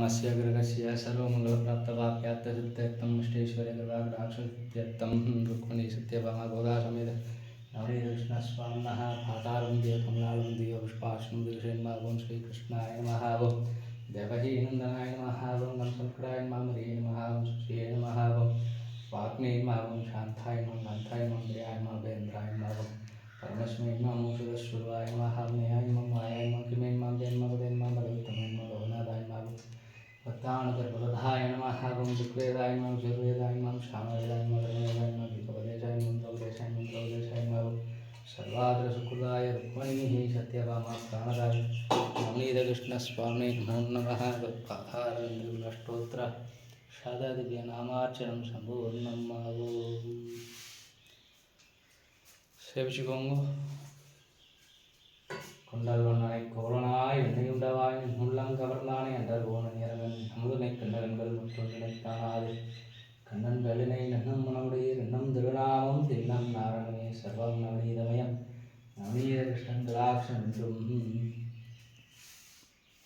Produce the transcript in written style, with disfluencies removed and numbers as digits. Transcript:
अस्य ग्रहस्य सर्वमङ्गलप्राप्तवाप्यात्तसिद्ध्यर्थम् इष्टेश्वर्यगर्भाग्राक्षसिद्ध्यर्थं रुक्मिणी सत्यभामा गोदासमेत नवनीतकृष्णस्वामिनः भातारं कमलालं पुष्पाशनं दीर्घेन्मावं श्रीकृष्णाय नमः ओं देवहीनन्दनाय नमः ओं नमसङ्कटाय नमः हरिये नमः ओं सुश्रिये नमः ओं वाग्मे नमः ओं शान्ताय नमः गान्धाय नमः जयाय नमः भेन्द्राय नमः ओं परमेश्वराय नमः सुरस्वरूपाय नमः नेहाय नमः मायाय नमः किमे नमः देन नमः पदे नमः भगवतमे नमः भवनादाय नमः भक्तानुकल्पलधाय नमः ओं ऋग्वेदाय नमः यजुर्वेदाय नमः सामवेदाय नमः अथर्ववेदाय नमः गीतोपदेशाय नमः मन्त्रोपदेशाय मंत्रोपदेशाय नमः सर्वाद्रसुकृताय रुक्मिणीः सत्यभामा प्राणदाय नवनीतकृष्णस्वामिने नमः पादारविन्दुष्टोत्र शारदादिव्यनामार्चनं सम्पूर्णं சேவிச்சுக்கோங்க. கொண்டாள்வனாய் கோவலனாய் வெண்ணையுண்டவாய் உள்ளம் கவர்ந்தானே என்றார் போன நேரங்கள் அமுதனை கண்டகங்கள் மற்றும் நினைத்தானாது கண்ணன் வேலினை நன்னும் மனமுடைய எண்ணம் திருநாமம் திண்ணம் நாரணனே சர்வம் நவநீதமயம் நவநீத கிருஷ்ணன் கடாட்சம் என்றும்